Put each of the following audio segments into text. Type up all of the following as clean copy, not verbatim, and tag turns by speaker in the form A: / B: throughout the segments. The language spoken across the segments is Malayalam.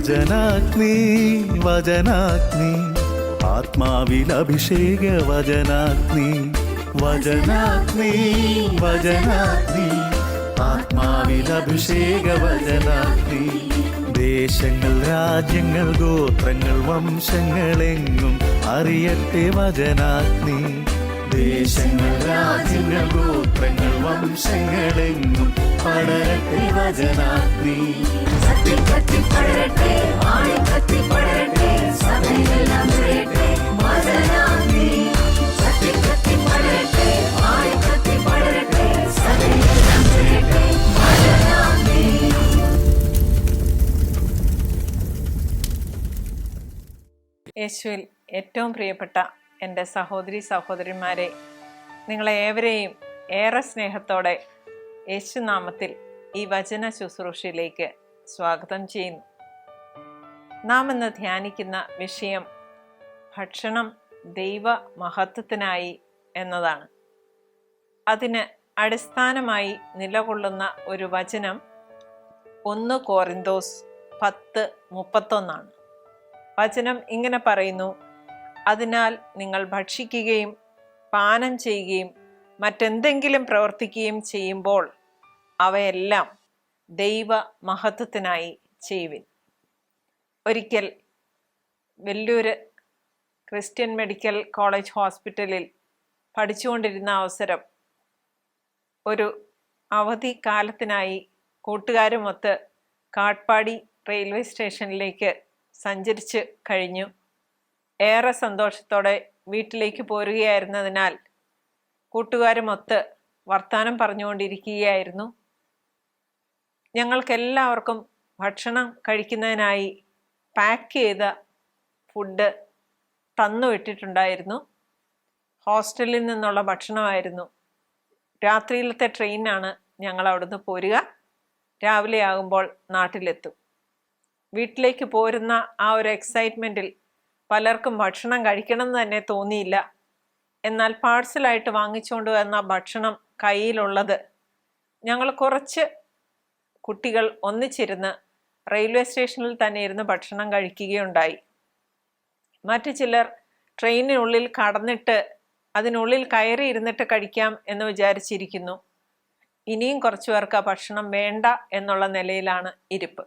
A: വചനാഗ്നി വചനാഗ്നി ആത്മാവിൽ അഭിഷേക വചനാഗ്നി വചനാഗ്നി വചനാഗ്നി ആത്മാവിൽ അഭിഷേക വചനാഗ്നി ദേശങ്ങൾ രാജ്യങ്ങൾ ഗോത്രങ്ങൾ വംശങ്ങളെങ്ങും അറിയട്ടെ വചനാഗ്നി ദേശങ്ങൾ രാജ്യങ്ങൾ ഗോത്രങ്ങൾ വംശങ്ങളെങ്ങും പടരട്ടെ വചനാഗ്നി
B: യേശുവിൽ ഏറ്റവും പ്രിയപ്പെട്ട എൻ്റെ സഹോദരി സഹോദരന്മാരെ, നിങ്ങളെ ഏവരെയും ഏറെ സ്നേഹത്തോടെ യേശുനാമത്തിൽ ഈ വചന ശുശ്രൂഷയിലേക്ക് സ്വാഗതം ചെയ്യുന്നു. നാം ഇന്ന് ധ്യാനിക്കുന്ന വിഷയം ഭക്ഷണം ദൈവ മഹത്വത്തിനായി എന്നതാണ്. അതിന് അടിസ്ഥാനമായി നിലകൊള്ളുന്ന ഒരു വചനം 1 കോരിന്തോസ് 10:31 വചനം ഇങ്ങനെ പറയുന്നു: അതിനാൽ നിങ്ങൾ ഭക്ഷിക്കുകയും പാനം ചെയ്യുകയും മറ്റെന്തെങ്കിലും പ്രവർത്തിക്കുകയും ചെയ്യുമ്പോൾ അവയെല്ലാം ദൈവ മഹത്വത്തിനായി ചെയ്യുവിൻ. ഒരിക്കൽ വെല്ലൂര് ക്രിസ്ത്യൻ മെഡിക്കൽ കോളേജ് ഹോസ്പിറ്റലിൽ പഠിച്ചുകൊണ്ടിരുന്ന അവസരം ഒരു അവധിക്കാലത്തിനായി കൂട്ടുകാരുമൊത്ത് കാട്ട്പാടി റെയിൽവേ സ്റ്റേഷനിലേക്ക് സഞ്ചരിച്ച് കഴിഞ്ഞു. ഏറെ സന്തോഷത്തോടെ വീട്ടിലേക്ക് പോരുകയായിരുന്നതിനാൽ കൂട്ടുകാരുമൊത്ത് വർത്തമാനം പറഞ്ഞുകൊണ്ടിരിക്കുകയായിരുന്നു. ഞങ്ങൾക്കെല്ലാവർക്കും ഭക്ഷണം കഴിക്കുന്നതിനായി പാക്ക് ചെയ്ത ഫുഡ് തന്നുവിട്ടിട്ടുണ്ടായിരുന്നു. ഹോസ്റ്റലിൽ നിന്നുള്ള ഭക്ഷണമായിരുന്നു. രാത്രിയിലത്തെ ട്രെയിനാണ് ഞങ്ങൾ അവിടുന്ന് പോരുക. രാവിലെ ആകുമ്പോൾ നാട്ടിലെത്തും. വീട്ടിലേക്ക് പോരുന്ന ആ ഒരു എക്സൈറ്റ്മെൻറ്റിൽ പലർക്കും ഭക്ഷണം കഴിക്കണം എന്ന് തന്നെ തോന്നിയില്ല. എന്നാൽ പാഴ്സലായിട്ട് വാങ്ങിച്ചുകൊണ്ട് വന്ന ഭക്ഷണം കയ്യിലുള്ളത് ഞങ്ങൾ കുറച്ച് കുട്ടികൾ ഒന്നിച്ചിരുന്ന് റെയിൽവേ സ്റ്റേഷനിൽ തന്നെ ഇരുന്ന് ഭക്ഷണം കഴിക്കുകയുണ്ടായി. മറ്റു ചിലർ ട്രെയിനിനുള്ളിൽ കടന്നിട്ട് അതിനുള്ളിൽ കയറി ഇരുന്നിട്ട് കഴിക്കാം എന്ന് വിചാരിച്ചിരിക്കുന്നു. ഇനിയും കുറച്ചു പേർക്ക് ആ ഭക്ഷണം വേണ്ട എന്നുള്ള നിലയിലാണ് ഇരിപ്പ്.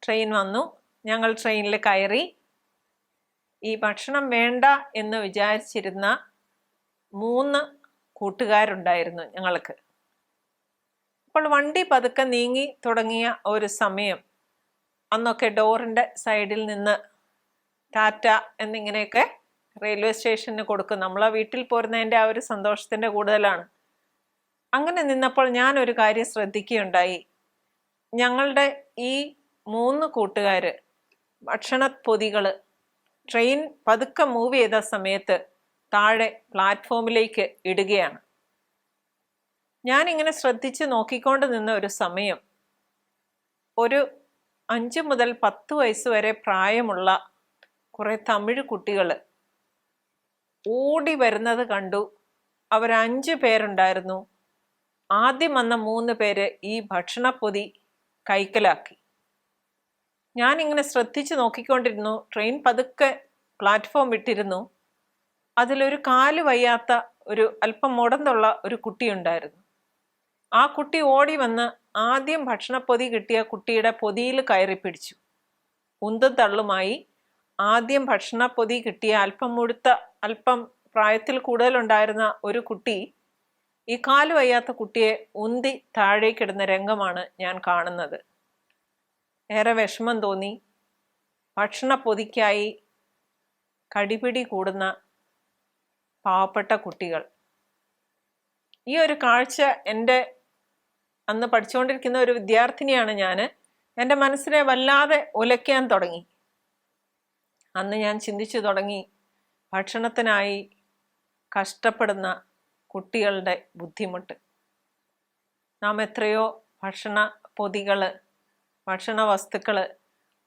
B: ട്രെയിൻ വന്നു. ഞങ്ങൾ ട്രെയിനിൽ കയറി. ഈ ഭക്ഷണം വേണ്ട എന്ന് വിചാരിച്ചിരുന്ന 3 കൂട്ടുകാരുണ്ടായിരുന്നു ഞങ്ങൾക്ക്. അപ്പോൾ വണ്ടി പതുക്കെ നീങ്ങി തുടങ്ങിയ ഒരു സമയം, അന്നൊക്കെ ഡോറിൻ്റെ സൈഡിൽ നിന്ന് ടാറ്റ എന്നിങ്ങനെയൊക്കെ റെയിൽവേ സ്റ്റേഷന് കൊടുക്കും. നമ്മളെ വീട്ടിൽ പോരുന്നതിൻ്റെ ആ ഒരു സന്തോഷത്തിൻ്റെ കൂടുതലാണ്. അങ്ങനെ നിന്നപ്പോൾ ഞാനൊരു കാര്യം ശ്രദ്ധിക്കുകയുണ്ടായി. ഞങ്ങളുടെ ഈ 3 കൂട്ടുകാർ ഭക്ഷണപ്പൊതികൾ ട്രെയിൻ പതുക്കെ മൂവ് ചെയ്ത സമയത്ത് താഴെ പ്ലാറ്റ്ഫോമിലേക്ക് ഇടുകയാണ്. ഞാനിങ്ങനെ ശ്രദ്ധിച്ച് നോക്കിക്കൊണ്ട് നിന്ന ഒരു സമയം, ഒരു 5 മുതൽ 10 വയസ്സ് വരെ പ്രായമുള്ള കുറേ തമിഴ് കുട്ടികൾ ഓടി വരുന്നത് കണ്ടു. അവർ 5 പേരുണ്ടായിരുന്നു. ആദ്യം വന്ന 3 പേര് ഈ ഭക്ഷണപ്പൊതി കൈക്കലാക്കി. ഞാനിങ്ങനെ ശ്രദ്ധിച്ച് നോക്കിക്കൊണ്ടിരുന്നു. ട്രെയിൻ പതുക്കെ പ്ലാറ്റ്ഫോം വിട്ടിരുന്നു. അതിലൊരു കാല് വയ്യാത്ത ഒരു അല്പം മുടന്തുള്ള ഒരു കുട്ടിയുണ്ടായിരുന്നു. ആ കുട്ടി ഓടി വന്ന് ആദ്യം ഭക്ഷണപ്പൊതി കിട്ടിയ കുട്ടിയുടെ പൊതിയിൽ കയറി പിടിച്ചു. ഉന്തും തള്ളുമായി ആദ്യം ഭക്ഷണപ്പൊതി കിട്ടിയ അല്പം പ്രായത്തിൽ കൂടുതലുണ്ടായിരുന്ന ഒരു കുട്ടി ഈ കാല് വയ്യാത്ത കുട്ടിയെ ഉന്തി താഴേക്കിടുന്ന രംഗമാണ് ഞാൻ കാണുന്നത്. ഏറെ വിഷമം തോന്നി. ഭക്ഷണപ്പൊതിക്കായി കടിപിടി കൂടുന്ന പാവപ്പെട്ട കുട്ടികൾ. ഈ ഒരു കാഴ്ച എൻ്റെ അന്ന് പഠിച്ചുകൊണ്ടിരിക്കുന്ന ഒരു വിദ്യാർത്ഥിനിയാണ് ഞാൻ. എൻ്റെ മനസ്സിനെ വല്ലാതെ ഉലയ്ക്കാൻ തുടങ്ങി. അന്ന് ഞാൻ ചിന്തിച്ചു തുടങ്ങി, ഭക്ഷണത്തിനായി കഷ്ടപ്പെടുന്ന കുട്ടികളുടെ ബുദ്ധിമുട്ട്. നാം എത്രയോ ഭക്ഷണ പൊതികൾ, ഭക്ഷണ വസ്തുക്കൾ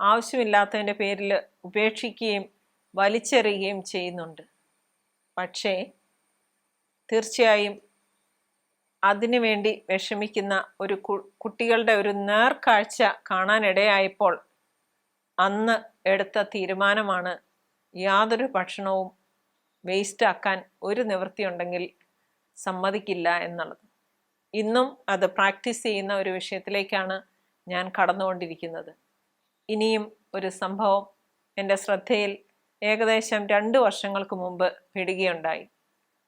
B: ആവശ്യമില്ലാത്തതിൻ്റെ പേരിൽ ഉപേക്ഷിക്കുകയും വലിച്ചെറിയുകയും ചെയ്യുന്നുണ്ട്. പക്ഷേ തീർച്ചയായും അതിനുവേണ്ടി വിഷമിക്കുന്ന ഒരു കുട്ടികളുടെ ഒരു നേർക്കാഴ്ച കാണാനിടയായപ്പോൾ അന്ന് എടുത്ത തീരുമാനമാണ് യാതൊരു ഭക്ഷണവും വേസ്റ്റ് ആക്കാൻ ഒരു നിവൃത്തിയുണ്ടെങ്കിൽ സമ്മതിക്കില്ല എന്നുള്ളത്. ഇന്നും അത് പ്രാക്ടീസ് ചെയ്യുന്ന ഒരു വിഷയത്തിലേക്കാണ് ഞാൻ കടന്നുകൊണ്ടിരിക്കുന്നത്. ഇനിയും ഒരു സംഭവം എൻ്റെ ശ്രദ്ധയിൽ ഏകദേശം 2 വർഷങ്ങൾക്ക് മുമ്പ് പെടുകയുണ്ടായി.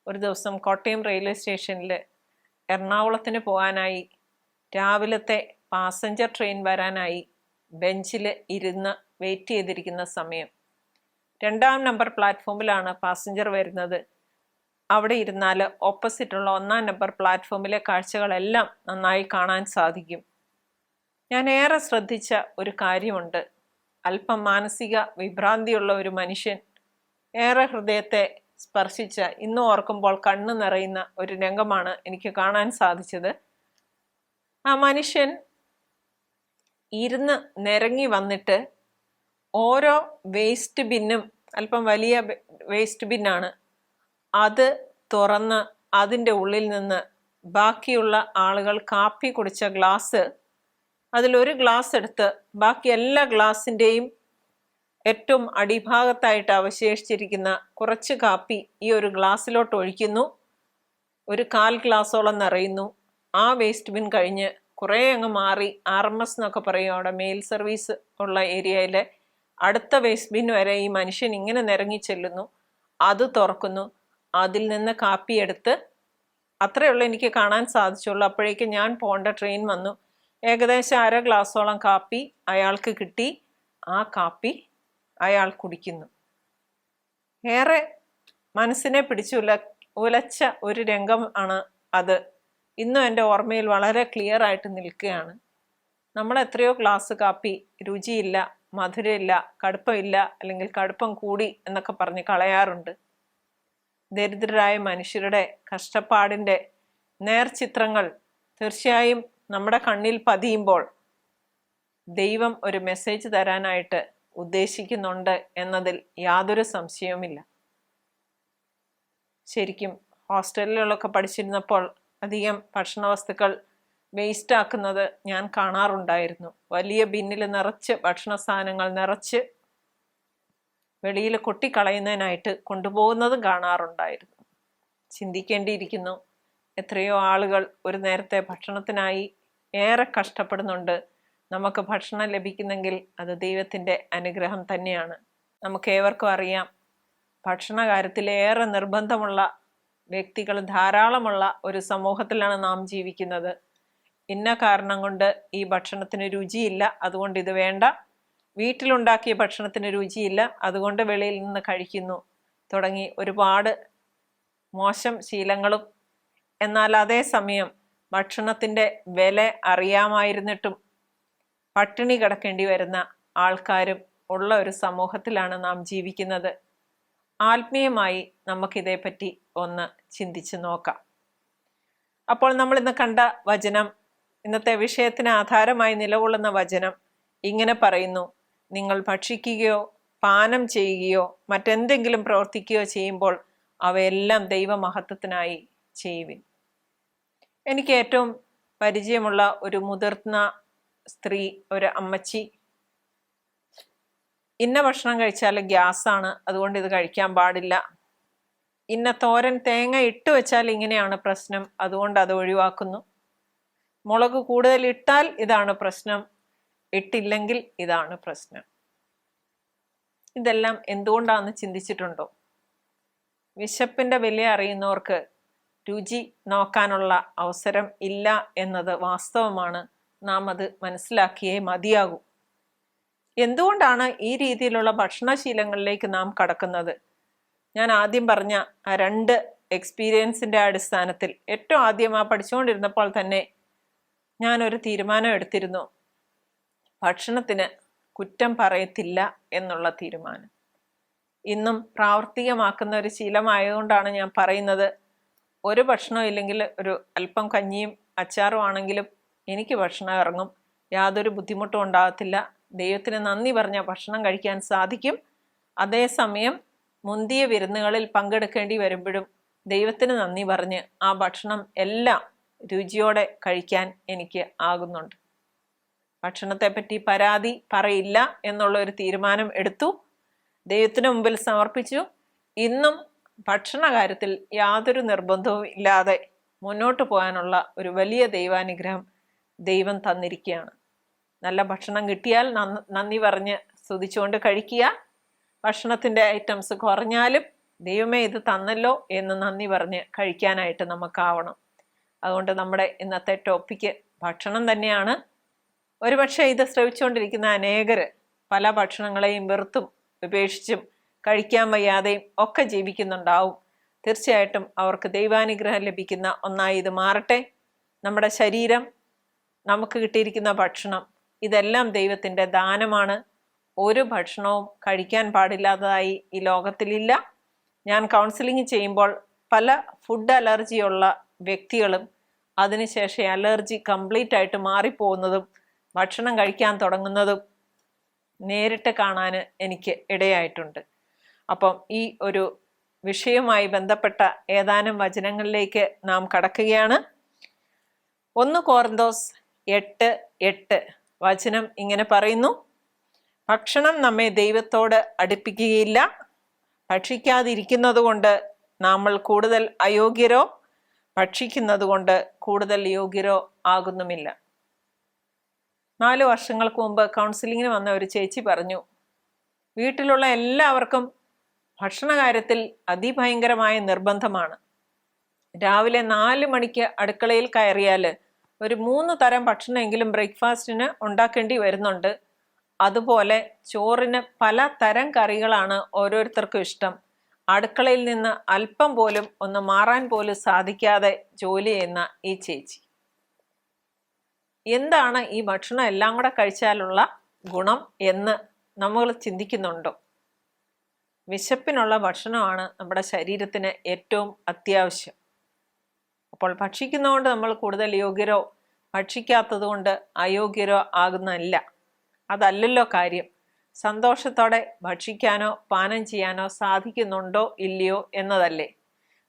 B: ഒരു ദിവസം കോട്ടയം റെയിൽവേ സ്റ്റേഷനിൽ എറണാകുളത്തിന് പോകാനായി രാവിലത്തെ പാസഞ്ചർ ട്രെയിൻ വരാനായി ബെഞ്ചിൽ ഇരുന്ന് വെയിറ്റ് ചെയ്തിരിക്കുന്ന സമയം 2ാം നമ്പർ പ്ലാറ്റ്ഫോമിലാണ് പാസഞ്ചർ വരുന്നത്. അവിടെ ഇരുന്നാൽ ഓപ്പോസിറ്റുള്ള 1ാം നമ്പർ പ്ലാറ്റ്ഫോമിലെ കാഴ്ചകളെല്ലാം നന്നായി കാണാൻ സാധിക്കും. ഞാൻ ഏറെ ശ്രദ്ധിച്ച ഒരു കാര്യമുണ്ട്. അല്പം മാനസിക വിഭ്രാന്തിയുള്ള ഒരു മനുഷ്യൻ, ഏറെ ഹൃദയത്തെ സ്പർശിച്ച, ഇന്ന് ഓർക്കുമ്പോൾ കണ്ണ് നിറയുന്ന ഒരു രംഗമാണ് എനിക്ക് കാണാൻ സാധിച്ചത്. ആ മനുഷ്യൻ ഇരുന്ന് നിരങ്ങി വന്നിട്ട് ഓരോ വേസ്റ്റ് ബിന്നും, അല്പം വലിയ വേസ്റ്റ് ബിന്നാണ്, അത് തുറന്ന് അതിൻ്റെ ഉള്ളിൽ നിന്ന് ബാക്കിയുള്ള ആളുകൾ കാപ്പി കുടിച്ച ഗ്ലാസ്, അതിലൊരു ഗ്ലാസ് എടുത്ത് ബാക്കി എല്ലാ ഗ്ലാസിൻ്റെയും ഏറ്റവും അടിഭാഗത്തായിട്ട് അവശേഷിച്ചിരിക്കുന്ന കുറച്ച് കാപ്പി ഈ ഒരു ഗ്ലാസ്സിലോട്ട് ഒഴിക്കുന്നു. ഒരു 1/4 ഗ്ലാസോളം നിറയുന്നു. ആ വേസ്റ്റ് ബിൻ കഴിഞ്ഞ് കുറേ അങ്ങ് മാറി RMS എന്നൊക്കെ പറയും, അവിടെ മെയിൽ സർവീസ് ഉള്ള ഏരിയയിലെ അടുത്ത വേസ്റ്റ് ബിൻ വരെ ഈ മനുഷ്യൻ ഇങ്ങനെ നിരങ്ങി ചെല്ലുന്നു. അത് തുറക്കുന്നു, അതിൽ നിന്ന് കാപ്പി എടുത്ത്, അത്രയുള്ള എനിക്ക് കാണാൻ സാധിച്ചുള്ളൂ. അപ്പോഴേക്കും ഞാൻ പോകേണ്ട ട്രെയിൻ വന്നു. ഏകദേശം 1/2 ഗ്ലാസോളം കാപ്പി അയാൾക്ക് കിട്ടി. ആ കാപ്പി അയാൾ കുടിക്കുന്നു. ഏറെ മനസ്സിനെ ഉലച്ച ഒരു രംഗം ആണ് അത്. ഇന്നും എൻ്റെ ഓർമ്മയിൽ വളരെ ക്ലിയർ ആയിട്ട് നിൽക്കുകയാണ്. നമ്മൾ എത്രയോ ഗ്ലാസ് കാപ്പി രുചിയില്ല, മധുരമില്ല, കടുപ്പമില്ല, അല്ലെങ്കിൽ കടുപ്പം കൂടി എന്നൊക്കെ പറഞ്ഞ് കളയാറുണ്ട്. ദരിദ്രരായ മനുഷ്യരുടെ കഷ്ടപ്പാടിൻ്റെ നേർചിത്രങ്ങൾ തീർച്ചയായും നമ്മുടെ കണ്ണിൽ പതിയുമ്പോൾ ദൈവം ഒരു മെസ്സേജ് തരാനായിട്ട് ഉദ്ദേശിക്കുന്നുണ്ട് എന്നതിൽ യാതൊരു സംശയവുമില്ല. ശരിക്കും ഹോസ്റ്റലിലൊക്കെ പഠിച്ചിരുന്നപ്പോൾ അധികം ഭക്ഷണ വസ്തുക്കൾ വേസ്റ്റ് ആക്കുന്നത് ഞാൻ കാണാറുണ്ടായിരുന്നു. വലിയ ബിന്നിൽ നിറച്ച് ഭക്ഷണ സാധനങ്ങൾ നിറച്ച് വെളിയിൽ കൊട്ടിക്കളയുന്നതിനായിട്ട് കൊണ്ടുപോകുന്നതും കാണാറുണ്ടായിരുന്നു. ചിന്തിക്കേണ്ടിയിരിക്കുന്നു, എത്രയോ ആളുകൾ ഒരു നേരത്തെ ഭക്ഷണത്തിനായി ഏറെ കഷ്ടപ്പെടുന്നുണ്ട്. നമുക്ക് ഭക്ഷണം ലഭിക്കുന്നെങ്കിൽ അത് ദൈവത്തിൻ്റെ അനുഗ്രഹം തന്നെയാണ്. നമുക്ക് ഏവർക്കും അറിയാം, ഭക്ഷണ കാര്യത്തിൽ ഏറെ നിർബന്ധമുള്ള വ്യക്തികൾ ധാരാളമുള്ള ഒരു സമൂഹത്തിലാണ് നാം ജീവിക്കുന്നത്. ഇന്ന കാരണം കൊണ്ട് ഈ ഭക്ഷണത്തിന് രുചിയില്ല, അതുകൊണ്ട് ഇത് വേണ്ട, വീട്ടിലുണ്ടാക്കിയ ഭക്ഷണത്തിന് രുചിയില്ല, അതുകൊണ്ട് വെളിയിൽ നിന്ന് കഴിക്കുന്നു തുടങ്ങി ഒരുപാട് മോശം ശീലങ്ങളും. എന്നാൽ അതേസമയം ഭക്ഷണത്തിൻ്റെ വില അറിയാമായിരുന്നിട്ടും പട്ടിണി കിടക്കേണ്ടി വരുന്ന ആൾക്കാരും ഉള്ള ഒരു സമൂഹത്തിലാണ് നാം ജീവിക്കുന്നത്. ആത്മീയമായി നമുക്കിതേപ്പറ്റി ഒന്ന് ചിന്തിച്ച് നോക്കാം. അപ്പോൾ നമ്മൾ ഇന്ന് കണ്ട വചനം, ഇന്നത്തെ വിഷയത്തിന് ആധാരമായി നിലകൊള്ളുന്ന വചനം ഇങ്ങനെ പറയുന്നു: നിങ്ങൾ ഭക്ഷിക്കുകയോ പാനം ചെയ്യുകയോ മറ്റെന്തെങ്കിലും പ്രവർത്തിക്കുകയോ ചെയ്യുമ്പോൾ അവയെല്ലാം ദൈവമഹത്വത്തിനായി ചെയ്യുവിൻ. എനിക്ക് ഏറ്റവും പരിചയമുള്ള ഒരു മുതിർന്ന സ്ത്രീ, ഒരു അമ്മച്ചി, ഇന്ന ഭക്ഷണം കഴിച്ചാൽ ഗ്യാസാണ്, അതുകൊണ്ട് ഇത് കഴിക്കാൻ പാടില്ല, ഇന്ന തോരൻ തേങ്ങ ഇട്ട് വെച്ചാൽ ഇങ്ങനെയാണ് പ്രശ്നം, അതുകൊണ്ട് അത് ഒഴിവാക്കുന്നു, മുളക് കൂടുതൽ ഇട്ടാൽ ഇതാണ് പ്രശ്നം, ഇട്ടില്ലെങ്കിൽ ഇതാണ് പ്രശ്നം. ഇതെല്ലാം എന്തുകൊണ്ടാണെന്ന് ചിന്തിച്ചിട്ടുണ്ടോ? വിശപ്പിൻ്റെ വില അറിയുന്നവർക്ക് രുചി നോക്കാനുള്ള അവസരം ഇല്ല എന്നത് വാസ്തവമാണ്. നാം അത് മനസ്സിലാക്കിയേ മതിയാകൂ. എന്തുകൊണ്ടാണ് ഈ രീതിയിലുള്ള ഭക്ഷണശീലങ്ങളിലേക്ക് നാം കടക്കുന്നത്? ഞാൻ ആദ്യം പറഞ്ഞ ആ 2 എക്സ്പീരിയൻസിൻ്റെ അടിസ്ഥാനത്തിൽ ഏറ്റവും ആദ്യം പഠിച്ചുകൊണ്ടിരുന്നപ്പോൾ തന്നെ ഞാനൊരു തീരുമാനം എടുത്തിരുന്നു. ഭക്ഷണത്തിന് കുറ്റം പറയത്തില്ല എന്നുള്ള തീരുമാനം. ഇന്നും പ്രാവർത്തികമാക്കുന്ന ഒരു ശീലമായതുകൊണ്ടാണ് ഞാൻ പറയുന്നത്. ഒരു ഭക്ഷണം ഇല്ലെങ്കിൽ ഒരു അല്പം കഞ്ഞിയും അച്ചാറും ആണെങ്കിലും എനിക്ക് ഭക്ഷണം ഇറങ്ങും, യാതൊരു ബുദ്ധിമുട്ടും ഉണ്ടാകത്തില്ല. ദൈവത്തിന് നന്ദി പറഞ്ഞ ഭക്ഷണം കഴിക്കാൻ സാധിക്കും. അതേസമയം മുന്തിയ വിരുന്നുകളിൽ പങ്കെടുക്കേണ്ടി വരുമ്പോഴും ദൈവത്തിന് നന്ദി പറഞ്ഞ് ആ ഭക്ഷണം എല്ലാം രുചിയോടെ കഴിക്കാൻ എനിക്ക് ആകുന്നുണ്ട്. ഭക്ഷണത്തെപ്പറ്റി പരാതി പറയില്ല എന്നുള്ള ഒരു തീരുമാനം എടുത്തു, ദൈവത്തിന് മുമ്പിൽ സമർപ്പിച്ചു. ഇന്നും ഭക്ഷണ കാര്യത്തിൽ യാതൊരു നിർബന്ധവും ഇല്ലാതെ മുന്നോട്ട് പോകാനുള്ള ഒരു വലിയ ദൈവാനുഗ്രഹം ദൈവം തന്നിരിക്കുകയാണ്. നല്ല ഭക്ഷണം കിട്ടിയാൽ നന്ദി പറഞ്ഞ് സ്തുതിച്ചുകൊണ്ട് കഴിക്കുക. ഭക്ഷണത്തിൻ്റെ ഐറ്റംസ് കുറഞ്ഞാലും ദൈവമേ ഇത് തന്നല്ലോ എന്ന് നന്ദി പറഞ്ഞ് കഴിക്കാനായിട്ട് നമുക്കാവണം. അതുകൊണ്ട് നമ്മുടെ ഇന്നത്തെ ടോപ്പിക്ക് ഭക്ഷണം തന്നെയാണ്. ഒരുപക്ഷെ ഇത് ശ്രവിച്ചുകൊണ്ടിരിക്കുന്ന അനേകർ പല ഭക്ഷണങ്ങളെയും വെറുത്തും ഉപേക്ഷിച്ചും കഴിക്കാൻ വയ്യാതെയും ഒക്കെ ജീവിക്കുന്നുണ്ടാവും. തീർച്ചയായിട്ടും അവർക്ക് ദൈവാനുഗ്രഹം ലഭിക്കുന്ന ഒന്നായി ഇത് മാറട്ടെ. നമ്മുടെ ശരീരം, നമുക്ക് കിട്ടിയിരിക്കുന്ന ഭക്ഷണം, ഇതെല്ലാം ദൈവത്തിൻ്റെ ദാനമാണ്. ഒരു ഭക്ഷണവും കഴിക്കാൻ പാടില്ലാത്തതായി ഈ ലോകത്തിലില്ല. ഞാൻ കൗൺസിലിംഗ് ചെയ്യുമ്പോൾ പല ഫുഡ് അലർജിയുള്ള വ്യക്തികളും അതിനുശേഷം അലർജി കംപ്ലീറ്റ് ആയിട്ട് മാറിപ്പോകുന്നതും ഭക്ഷണം കഴിക്കാൻ തുടങ്ങുന്നതും നേരിട്ട് കാണാൻ എനിക്ക് ഇടയായിട്ടുണ്ട്. അപ്പം ഈ ഒരു വിഷയവുമായി ബന്ധപ്പെട്ട ഏതാനും വചനങ്ങളിലേക്ക് നാം കടക്കുകയാണ്. 1 കൊരിന്തോസ് 8:8 വചനം ഇങ്ങനെ പറയുന്നു: ഭക്ഷണം നമ്മെ ദൈവത്തോട് അടുപ്പിക്കുകയില്ല. ഭക്ഷിക്കാതിരിക്കുന്നത് കൊണ്ട് നമ്മൾ കൂടുതൽ അയോഗ്യരോ ഭക്ഷിക്കുന്നത് കൊണ്ട് കൂടുതൽ യോഗ്യരോ ആകുന്നുമില്ല. 4 വർഷങ്ങൾക്ക് മുമ്പ് കൗൺസിലിങ്ങിന് വന്ന ഒരു ചേച്ചി പറഞ്ഞു, വീട്ടിലുള്ള എല്ലാവർക്കും ഭക്ഷണ കാര്യത്തിൽ അതിഭയങ്കരമായ നിർബന്ധമാണ്. രാവിലെ 4 മണിക്ക് അടുക്കളയിൽ കയറിയാൽ ഒരു 3 തരം ഭക്ഷണമെങ്കിലും ബ്രേക്ക്ഫാസ്റ്റിന് ഉണ്ടാക്കേണ്ടി വരുന്നുണ്ട്. അതുപോലെ ചോറിന് പല തരം കറികളാണ് ഓരോരുത്തർക്കും ഇഷ്ടം. അടുക്കളയിൽ നിന്ന് അല്പം പോലും ഒന്ന് മാറാൻ പോലും സാധിക്കാതെ ജോലി ചെയ്യുന്ന ഈ ചേച്ചി, എന്താണ് ഈ ഭക്ഷണം എല്ലാം കൂടെ കഴിച്ചാലുള്ള ഗുണം എന്ന് നമ്മൾ ചിന്തിക്കുന്നുണ്ടോ? വിശപ്പിനുള്ള ഭക്ഷണമാണ് നമ്മുടെ ശരീരത്തിന് ഏറ്റവും അത്യാവശ്യം. അപ്പോൾ ഭക്ഷിക്കുന്നതുകൊണ്ട് നമ്മൾ കൂടുതൽ യോഗ്യരോ ഭക്ഷിക്കാത്തത് കൊണ്ട് അയോഗ്യരോ ആകുന്നതല്ല. അതല്ലല്ലോ കാര്യം. സന്തോഷത്തോടെ ഭക്ഷിക്കാനോ പാനം ചെയ്യാനോ സാധിക്കുന്നുണ്ടോ ഇല്ലയോ എന്നതല്ലേ.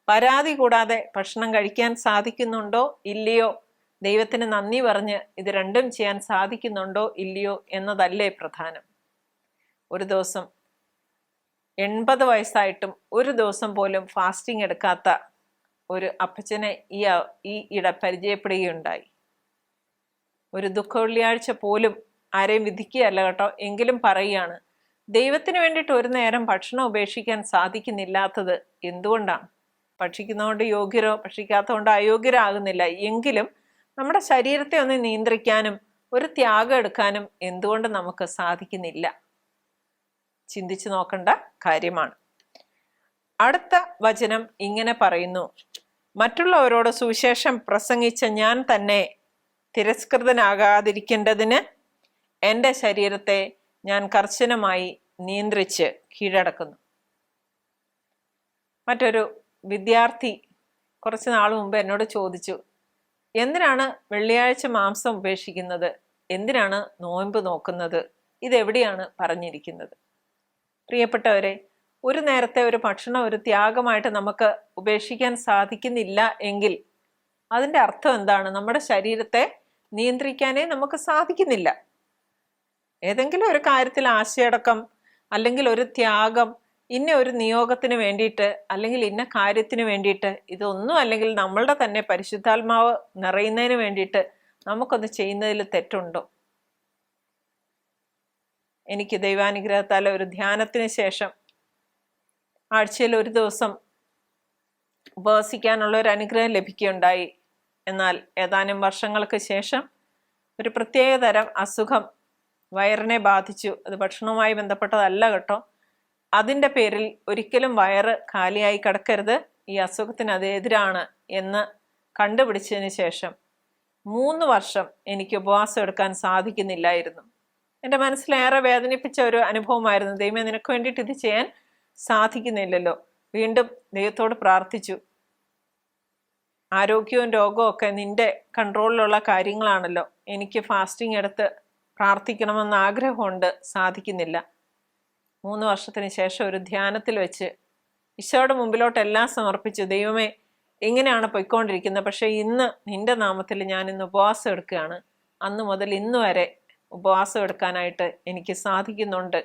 B: പരാതി കൂടാതെ ഭക്ഷണം കഴിക്കാൻ സാധിക്കുന്നുണ്ടോ ഇല്ലയോ, ദൈവത്തിന് നന്ദി പറഞ്ഞ് ഇത് രണ്ടും ചെയ്യാൻ സാധിക്കുന്നുണ്ടോ ഇല്ലയോ എന്നതല്ലേ പ്രധാനം. ഒരു ദിവസം 80 വയസ്സായിട്ടും ഒരു ദിവസം പോലും ഫാസ്റ്റിംഗ് എടുക്കാത്ത ഒരു അപ്പച്ചനെ ഈ ഇട പരിചയപ്പെടുകയുണ്ടായി. ഒരു ദുഃഖ വെള്ളിയാഴ്ച പോലും ആരെയും വിധിക്കുകയല്ല കേട്ടോ, എങ്കിലും പറയുകയാണ്, ദൈവത്തിന് വേണ്ടിയിട്ട് ഒരു നേരം ഭക്ഷണം ഉപേക്ഷിക്കാൻ സാധിക്കുന്നില്ലാത്തത് എന്തുകൊണ്ടാണ്? ഭക്ഷിക്കുന്നതുകൊണ്ട് യോഗ്യരോ ഭക്ഷിക്കാത്തതുകൊണ്ട് അയോഗ്യരാകുന്നില്ല എങ്കിലും നമ്മുടെ ശരീരത്തെ ഒന്ന് നിയന്ത്രിക്കാനും ഒരു ത്യാഗം എടുക്കാനും എന്തുകൊണ്ട് നമുക്ക് സാധിക്കുന്നില്ല? ചിന്തിച്ചു നോക്കേണ്ട കാര്യമാണ്. അടുത്ത വചനം ഇങ്ങനെ പറയുന്നു: മറ്റുള്ളവരോട് സുവിശേഷം പ്രസംഗിച്ച ഞാൻ തന്നെ തിരസ്കൃതനാകാതിരിക്കേണ്ടതിന് എൻ്റെ ശരീരത്തെ ഞാൻ കർശനമായി നിയന്ത്രിച്ച് കീഴടക്കുന്നു. മറ്റൊരു വിദ്യാർത്ഥി കുറച്ച് നാൾ മുമ്പ് എന്നോട് ചോദിച്ചു, എന്തിനാണ് വെള്ളിയാഴ്ച മാംസം ഉപേക്ഷിക്കുന്നത്? എന്തിനാണ് നോയമ്പ് നോക്കുന്നത്? ഇതെവിടെയാണ് പറഞ്ഞിരിക്കുന്നത്? പ്രിയപ്പെട്ടവരെ, ഒരു നേരത്തെ ഒരു ഭക്ഷണം ഒരു ത്യാഗമായിട്ട് നമുക്ക് ഉപേക്ഷിക്കാൻ സാധിക്കുന്നില്ല എങ്കിൽ അതിൻ്റെ അർത്ഥം എന്താണ്? നമ്മുടെ ശരീരത്തെ നിയന്ത്രിക്കാനേ നമുക്ക് സാധിക്കുന്നില്ല. ഏതെങ്കിലും ഒരു കാര്യത്തിൽ ആശയടക്കം അല്ലെങ്കിൽ ഒരു ത്യാഗം, ഇന്ന ഒരു നിയോഗത്തിന് വേണ്ടിയിട്ട് അല്ലെങ്കിൽ ഇന്ന കാര്യത്തിന് വേണ്ടിയിട്ട്, ഇതൊന്നും അല്ലെങ്കിൽ നമ്മളുടെ തന്നെ പരിശുദ്ധാത്മാവ് നിറയുന്നതിന് വേണ്ടിയിട്ട് നമുക്കൊന്ന് ചെയ്യുന്നതിൽ തെറ്റുണ്ടോ? എനിക്ക് ദൈവാനുഗ്രഹത്താൽ ഒരു ധ്യാനത്തിന് ശേഷം ആഴ്ചയിൽ ഒരു ദിവസം ഉപവസിക്കാനുള്ള ഒരു അനുഗ്രഹം ലഭിക്കുകയുണ്ടായി. എന്നാൽ ഏതാനും വർഷങ്ങൾക്ക് ശേഷം ഒരു പ്രത്യേക തരം അസുഖം വയറിനെ ബാധിച്ചു. അത് ഭക്ഷണവുമായി ബന്ധപ്പെട്ടതല്ല കേട്ടോ. അതിൻ്റെ പേരിൽ ഒരിക്കലും വയറ് കാലിയായി കിടക്കരുത്, ഈ അസുഖത്തിന് അത് എതിരാണ് എന്ന് കണ്ടുപിടിച്ചതിന് ശേഷം 3 വർഷം എനിക്ക് ഉപവാസം എടുക്കാൻ സാധിക്കുന്നില്ലായിരുന്നു. എൻ്റെ മനസ്സിലേറെ വേദനിപ്പിച്ച ഒരു അനുഭവമായിരുന്നു. ദൈവമേ, നിനക്ക് വേണ്ടിയിട്ട് ഇത് ചെയ്യാൻ സാധിക്കുന്നില്ലല്ലോ. വീണ്ടും ദൈവത്തോട് പ്രാർത്ഥിച്ചു. ആരോഗ്യവും രോഗവും ഒക്കെ നിന്റെ കൺട്രോളിലുള്ള കാര്യങ്ങളാണല്ലോ. എനിക്ക് ഫാസ്റ്റിംഗ് എടുത്ത് പ്രാർത്ഥിക്കണമെന്ന് ആഗ്രഹമുണ്ട്, സാധിക്കുന്നില്ല. 3 വർഷത്തിന് ശേഷം ഒരു ധ്യാനത്തിൽ വെച്ച് ഈശോയുടെ മുമ്പിലോട്ട് എല്ലാം സമർപ്പിച്ചു. ദൈവമേ, ഇങ്ങനെയാണ് പൊയ്ക്കൊണ്ടിരിക്കുന്നത്, പക്ഷേ ഇന്ന് നിന്റെ നാമത്തിൽ ഞാൻ ഇന്ന് ഉപവാസം എടുക്കുകയാണ്. അന്ന് മുതൽ ഇന്ന് വരെ ഉപവാസം എടുക്കാനായിട്ട് എനിക്ക് സാധിക്കുന്നുണ്ട്.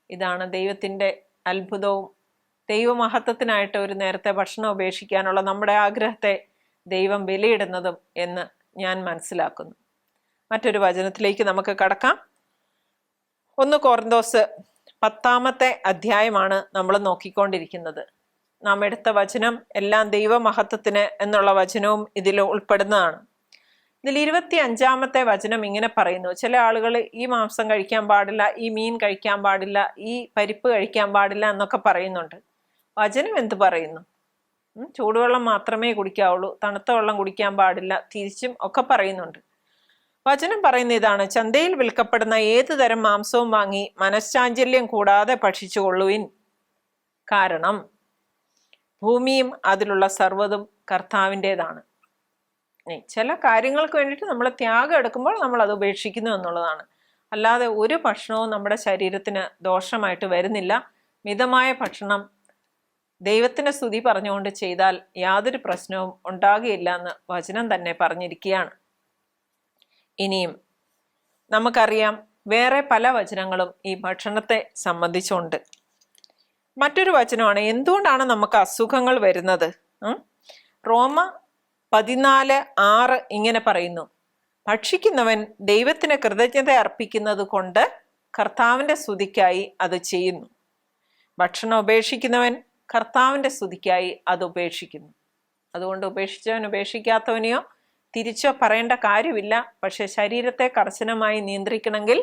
B: ഇതാണ് ദൈവത്തിൻ്റെ അത്ഭുതവും ദൈവമഹത്വത്തിനായിട്ട് ഒരു നേരത്തെ ഭക്ഷണം ഉപേക്ഷിക്കാനുള്ള നമ്മുടെ ആഗ്രഹത്തെ ദൈവം വിലയിടുന്നതും എന്ന് ഞാൻ മനസ്സിലാക്കുന്നു. മറ്റൊരു വചനത്തിലേക്ക് നമുക്ക് കടക്കാം. 1 കൊറിന്തോസ് 10 അധ്യായമാണ് നമ്മൾ നോക്കിക്കൊണ്ടിരിക്കുന്നത്. നാം എടുത്ത വചനം എല്ലാം ദൈവമഹത്വത്തിന് എന്നുള്ള വചനവും ഇതിൽ ഉൾപ്പെടുന്നതാണ്. ഇതിൽ 25 വചനം ഇങ്ങനെ പറയുന്നു, ചില ആളുകൾ ഈ മാംസം കഴിക്കാൻ പാടില്ല, ഈ മീൻ കഴിക്കാൻ പാടില്ല, ഈ പരിപ്പ് കഴിക്കാൻ പാടില്ല എന്നൊക്കെ പറയുന്നുണ്ട്. വചനം എന്ത് പറയുന്നു? ചൂടുവെള്ളം മാത്രമേ കുടിക്കാവുള്ളൂ, തണുത്ത വെള്ളം കുടിക്കാൻ പാടില്ല, തിരിച്ചും ഒക്കെ പറയുന്നുണ്ട്. വചനം പറയുന്ന ഇതാണ്: ചന്തയിൽ വിൽക്കപ്പെടുന്ന ഏതു തരം മാംസവും വാങ്ങി മനഃശാഞ്ചല്യം കൂടാതെ ഭക്ഷിച്ചുകൊള്ളുവിൻ. കാരണം ഭൂമിയും അതിലുള്ള സർവ്വതും കർത്താവിൻ്റെതാണ്. ചില കാര്യങ്ങൾക്ക് വേണ്ടിയിട്ട് നമ്മൾ ത്യാഗം എടുക്കുമ്പോൾ നമ്മൾ അത് ഉപേക്ഷിക്കുന്നു എന്നുള്ളതാണ്. അല്ലാതെ ഒരു ഭക്ഷണവും നമ്മുടെ ശരീരത്തിന് ദോഷമായിട്ട് വരുന്നില്ല. മിതമായ ഭക്ഷണം ദൈവത്തിന് സ്തുതി പറഞ്ഞുകൊണ്ട് ചെയ്താൽ യാതൊരു പ്രശ്നവും ഉണ്ടാകുകയില്ല എന്ന് വചനം തന്നെ പറഞ്ഞിരിക്കുകയാണ്. ഇനിയും നമുക്കറിയാം വേറെ പല വചനങ്ങളും ഈ ഭക്ഷണത്തെ സംബന്ധിച്ചുണ്ട്. മറ്റൊരു വചനമാണ് എന്തുകൊണ്ടാണ് നമുക്ക് അസുഖങ്ങൾ വരുന്നത്. റോമ 14:6 ഇങ്ങനെ പറയുന്നു: ഭക്ഷിക്കുന്നവൻ ദൈവത്തിന് കൃതജ്ഞത അർപ്പിക്കുന്നത് കൊണ്ട് കർത്താവിൻ്റെ സ്തുതിക്കായി അത് ചെയ്യുന്നു. ഭക്ഷണം ഉപേക്ഷിക്കുന്നവൻ കർത്താവിൻ്റെ സ്തുതിക്കായി അത് ഉപേക്ഷിക്കുന്നു. അതുകൊണ്ട് ഉപേക്ഷിച്ചവൻ ഉപേക്ഷിക്കാത്തവനെയോ തിരിച്ചോ പറയേണ്ട കാര്യമില്ല. പക്ഷെ ശരീരത്തെ കർശനമായി നിയന്ത്രിക്കണമെങ്കിൽ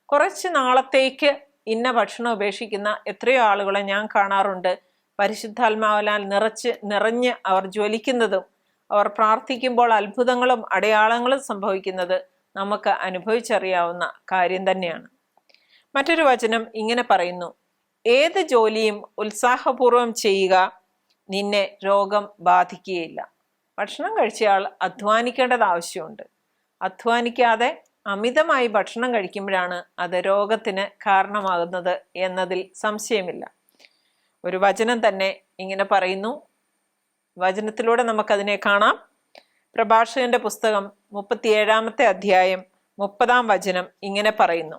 B: കുറച്ച് നാളത്തേക്ക് ഇന്ന ഭക്ഷണം ഉപേക്ഷിക്കുന്ന എത്രയോ ആളുകളെ ഞാൻ കാണാറുണ്ട്. പരിശുദ്ധാത്മാവിനാൽ നിറഞ്ഞ് അവർ ജ്വലിക്കുന്നതും അവർ പ്രാർത്ഥിക്കുമ്പോൾ അത്ഭുതങ്ങളും അടയാളങ്ങളും സംഭവിക്കുന്നത് നമുക്ക് അനുഭവിച്ചറിയാവുന്ന കാര്യം തന്നെയാണ്. മറ്റൊരു വചനം ഇങ്ങനെ പറയുന്നു: ഏത് ജോലിയും ഉത്സാഹപൂർവം ചെയ്യുക, നിന്നെ രോഗം ബാധിക്കുകയില്ല. ഭക്ഷണം കഴിച്ചയാൾ അധ്വാനിക്കേണ്ടത് ആവശ്യമുണ്ട്. അധ്വാനിക്കാതെ അമിതമായി ഭക്ഷണം കഴിക്കുമ്പോഴാണ് അത് രോഗത്തിന് കാരണമാകുന്നത് എന്നതിൽ സംശയമില്ല. ഒരു വചനം തന്നെ ഇങ്ങനെ പറയുന്നു. വചനത്തിലൂടെ നമുക്കതിനെ കാണാം. പ്രഭാഷകന്റെ പുസ്തകം 37 അധ്യായം 30 വചനം ഇങ്ങനെ പറയുന്നു: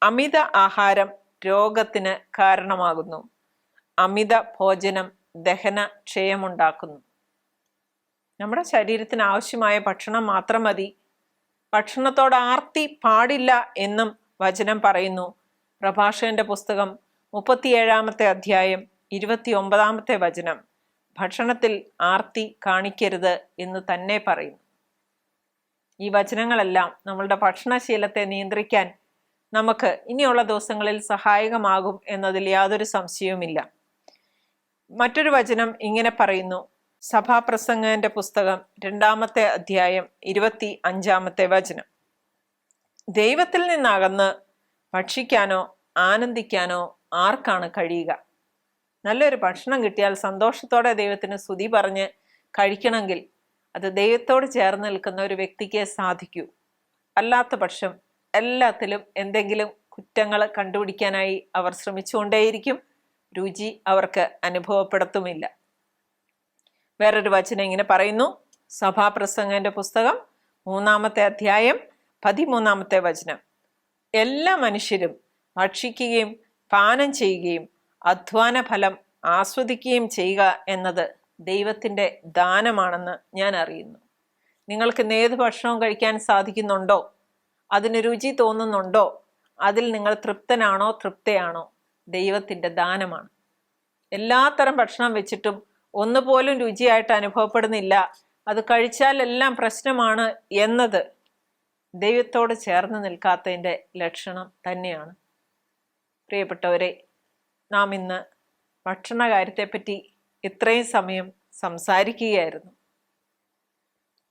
B: അമിത ആഹാരം രോഗത്തിന് കാരണമാകുന്നു, അമിത ഭോജനം ദഹനക്ഷയമുണ്ടാക്കുന്നു. നമ്മുടെ ശരീരത്തിന് ആവശ്യമായ ഭക്ഷണം മാത്രം മതി. ഭക്ഷണത്തോട് ആർത്തി പാടില്ല എന്നും വചനം പറയുന്നു. പ്രഭാഷകന്റെ പുസ്തകം 37 അധ്യായം 29 വചനം ഭക്ഷണത്തിൽ ആർത്തി കാണിക്കരുത് എന്ന് തന്നെ പറയുന്നു. ഈ വചനങ്ങളെല്ലാം നമ്മളുടെ ഭക്ഷണശീലത്തെ നിയന്ത്രിക്കാൻ നമുക്ക് ഇനിയുള്ള ദിവസങ്ങളിൽ സഹായകമാകും എന്നതിൽ യാതൊരു സംശയവുമില്ല. മറ്റൊരു വചനം ഇങ്ങനെ പറയുന്നു. സഭാപ്രസംഗന്റെ പുസ്തകം 2 അധ്യായം 25 വചനം: ദൈവത്തിൽ നിന്നകന്ന് ഭക്ഷിക്കാനോ ആനന്ദിക്കാനോ ആർക്കാണ് കഴിയുക? നല്ലൊരു ഭക്ഷണം കിട്ടിയാൽ സന്തോഷത്തോടെ ദൈവത്തിന് സ്തുതി പറഞ്ഞ് കഴിക്കണമെങ്കിൽ അത് ദൈവത്തോട് ചേർന്ന് നിൽക്കുന്ന ഒരു വ്യക്തിക്ക് സാധിക്കൂ. അല്ലാത്ത പക്ഷം എല്ലാത്തിലും എന്തെങ്കിലും കുറ്റങ്ങൾ കണ്ടുപിടിക്കാനായി അവർ ശ്രമിച്ചുകൊണ്ടേയിരിക്കും. രുചി അവർക്ക് അനുഭവപ്പെടുത്തുമില്ല. വേറൊരു വചനം ഇങ്ങനെ പറയുന്നു. സഭാപ്രസംഗന്റെ പുസ്തകം 3 അധ്യായം 13 വചനം: എല്ലാ മനുഷ്യരും ഭക്ഷിക്കുകയും പാനം ചെയ്യുകയും അധ്വാന ഫലം ആസ്വദിക്കുകയും ചെയ്യുക എന്നത് ദൈവത്തിൻ്റെ ദാനമാണെന്ന് ഞാൻ അറിയുന്നു. നിങ്ങൾക്ക് ഏത് ഭക്ഷണവും കഴിക്കാൻ സാധിക്കുന്നുണ്ടോ? അതിന് രുചി തോന്നുന്നുണ്ടോ? അതിൽ നിങ്ങൾ തൃപ്തനാണോ തൃപ്തയാണോ? ദൈവത്തിൻ്റെ ദാനമാണ്. എല്ലാത്തരം ഭക്ഷണം വെച്ചിട്ടും ഒന്നുപോലും രുചിയായിട്ട് അനുഭവപ്പെടുന്നില്ല, അത് കഴിച്ചാൽ എല്ലാം പ്രശ്നമാണ് എന്നത് ദൈവത്തോട് ചേർന്ന് നിൽക്കാത്തതിൻ്റെ ലക്ഷണം തന്നെയാണ്. പ്രിയപ്പെട്ടവരെ, നാം ഇന്ന് ഭക്ഷണ കാര്യത്തെപ്പറ്റി ഇത്രയും സമയം സംസാരിക്കുകയായിരുന്നു.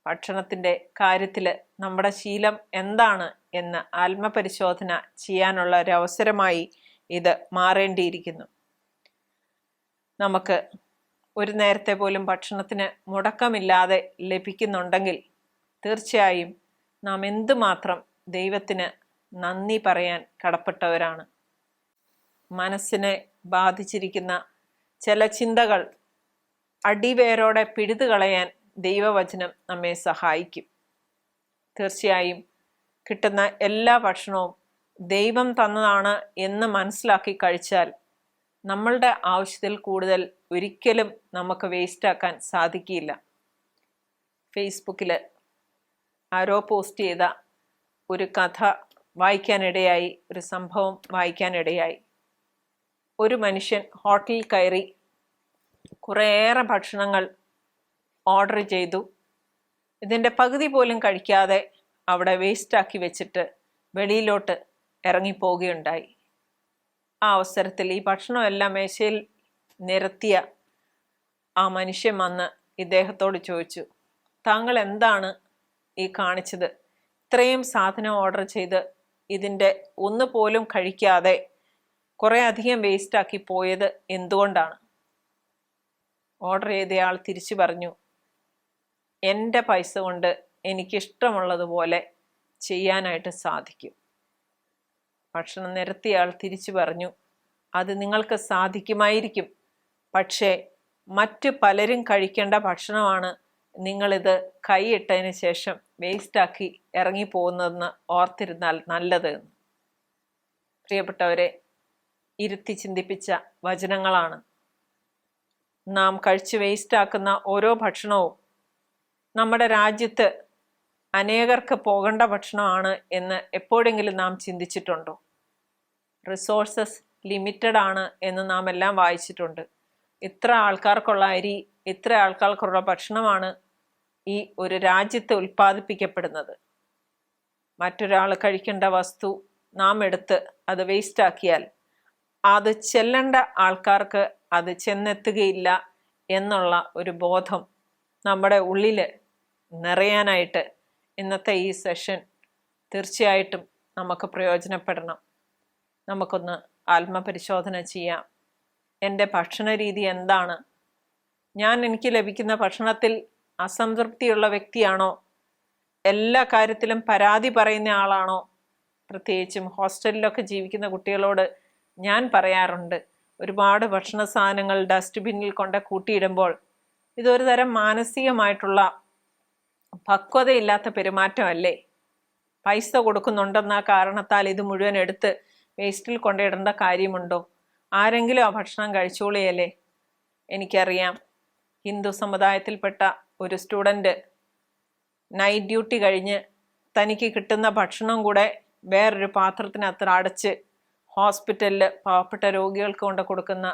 B: ഭക്ഷണത്തിൻ്റെ കാര്യത്തിൽ നമ്മുടെ ശീലം എന്താണ് എന്ന് ആത്മപരിശോധന ചെയ്യാനുള്ള ഒരു അവസരമായി ഇത് മാറേണ്ടിയിരിക്കുന്നു. നമുക്ക് ഒരു നേരത്തെ പോലും ഭക്ഷണത്തിന് മുടക്കമില്ലാതെ ലഭിക്കുന്നുണ്ടെങ്കിൽ തീർച്ചയായും നാം എന്തുമാത്രം ദൈവത്തിന് നന്ദി പറയാൻ കടപ്പെട്ടവരാണ്. മനസ്സിനെ ബാധിച്ചിരിക്കുന്ന ചില ചിന്തകൾ അടിവേരോടെ പിഴുതു കളയാൻ ദൈവവചനം നമ്മെ സഹായിക്കും. തീർച്ചയായും കിട്ടുന്ന എല്ലാ ഭക്ഷണവും ദൈവം തന്നതാണ് എന്ന് മനസ്സിലാക്കി കഴിച്ചാൽ നമ്മളുടെ ആവശ്യത്തിൽ കൂടുതൽ ഒരിക്കലും നമുക്ക് വേസ്റ്റാക്കാൻ സാധിക്കില്ല. ഫേസ്ബുക്കിൽ ആരോ പോസ്റ്റ് ചെയ്ത ഒരു കഥ വായിക്കാനിടയായി, ഒരു സംഭവം വായിക്കാനിടയായി. ഒരു മനുഷ്യൻ ഹോട്ടലിൽ കയറി കുറേയേറെ ഭക്ഷണങ്ങൾ ഓർഡർ ചെയ്തു. ഇതിൻ്റെ പകുതി പോലും കഴിക്കാതെ അവിടെ വേസ്റ്റാക്കി വെച്ചിട്ട് വെളിയിലോട്ട് ഇറങ്ങിപ്പോവുകയുണ്ടായി. ആ അവസരത്തിൽ ഈ ഭക്ഷണമെല്ലാം മേശയിൽ നിരത്തിയ ആ മനുഷ്യൻ വന്ന് ഇദ്ദേഹത്തോട് ചോദിച്ചു, താങ്കൾ എന്താണ് ഈ കാണിച്ചത്? ഇത്രയും സാധനം ഓർഡർ ചെയ്ത് ഇതിൻ്റെ ഒന്ന് പോലും കഴിക്കാതെ കുറേ അധികം വേസ്റ്റാക്കി പോയത് എന്തുകൊണ്ടാണ്? ഓർഡർ ചെയ്തയാൾ തിരിച്ചു പറഞ്ഞു, എൻ്റെ പൈസ കൊണ്ട് എനിക്കിഷ്ടമുള്ളതുപോലെ ചെയ്യാനായിട്ട് സാധിക്കും. ഭക്ഷണം നിരത്തിയയാൾ തിരിച്ചു പറഞ്ഞു, അത് നിങ്ങൾക്ക് സാധിക്കുമായിരിക്കും, പക്ഷേ മറ്റു പലരും കഴിക്കേണ്ട ഭക്ഷണമാണ് നിങ്ങളിത് കൈയിട്ടതിന് ശേഷം വേസ്റ്റാക്കി ഇറങ്ങിപ്പോകുന്നതെന്ന് ഓർത്തിരുന്നാൽ നല്ലത്. പ്രിയപ്പെട്ടവരെ, ഇരുത്തി ചിന്തിപ്പിച്ച വചനങ്ങളാണ്. നാം കഴിച്ച് വേസ്റ്റാക്കുന്ന ഓരോ ഭക്ഷണവും നമ്മുടെ രാജ്യത്ത് അനേകർക്ക് പോകേണ്ട ഭക്ഷണമാണ് എന്ന് എപ്പോഴെങ്കിലും നാം ചിന്തിച്ചിട്ടുണ്ടോ? റിസോഴ്സസ് ലിമിറ്റഡ് ആണ് എന്ന് നാം എല്ലാം വായിച്ചിട്ടുണ്ട്. ഇത്ര ആൾക്കാർക്കുള്ള അരി, ഇത്ര ആൾക്കാർക്കുള്ള ഭക്ഷണമാണ് ഈ ഒരു രാജ്യത്ത് ഉൽപ്പാദിപ്പിക്കപ്പെടുന്നത്. മറ്റൊരാൾ കഴിക്കേണ്ട വസ്തു നാം എടുത്ത് അത് വേസ്റ്റാക്കിയാൽ അത് ചെല്ലേണ്ട ആൾക്കാർക്ക് അത് ചെന്നെത്തുകയില്ല എന്നുള്ള ഒരു ബോധം നമ്മുടെ ഉള്ളിൽ നിറയാനായിട്ട് ഇന്നത്തെ ഈ സെഷൻ തീർച്ചയായിട്ടും നമുക്ക് പ്രയോജനപ്പെടണം. നമുക്കൊന്ന് ആത്മപരിശോധന ചെയ്യാം. എൻ്റെ ഭക്ഷണ രീതി എന്താണ്? എനിക്ക് ലഭിക്കുന്ന ഭക്ഷണത്തിൽ അസംതൃപ്തിയുള്ള വ്യക്തിയാണോ? എല്ലാ കാര്യത്തിലും പരാതി പറയുന്ന ആളാണോ? പ്രത്യേകിച്ചും ഹോസ്റ്റലിലൊക്കെ ജീവിക്കുന്ന കുട്ടികളോട് ഞാൻ പറയാറുണ്ട്, ഒരുപാട് ഭക്ഷണ സാധനങ്ങൾ ഡസ്റ്റ്ബിന്നിൽ കൊണ്ട് കൂട്ടിയിടുമ്പോൾ ഇതൊരു തരം മാനസികമായിട്ടുള്ള പക്വതയില്ലാത്ത പെരുമാറ്റമല്ലേ? പൈസ കൊടുക്കുന്നുണ്ടെന്ന കാരണത്താൽ ഇത് മുഴുവൻ എടുത്ത് വേസ്റ്റിൽ കൊണ്ടിടേണ്ട കാര്യമുണ്ടോ? ആരെങ്കിലും ആ ഭക്ഷണം കഴിച്ചോളിയല്ലേ? എനിക്കറിയാം, ഹിന്ദു സമുദായത്തിൽപ്പെട്ട ഒരു സ്റ്റുഡൻറ്റ് നൈറ്റ് ഡ്യൂട്ടി കഴിഞ്ഞ് തനിക്ക് കിട്ടുന്ന ഭക്ഷണം കൂടെ വേറൊരു പാത്രത്തിനകത്ത് അടച്ച് ഹോസ്പിറ്റലിൽ പാവപ്പെട്ട രോഗികൾക്ക് കൊണ്ട് കൊടുക്കുന്ന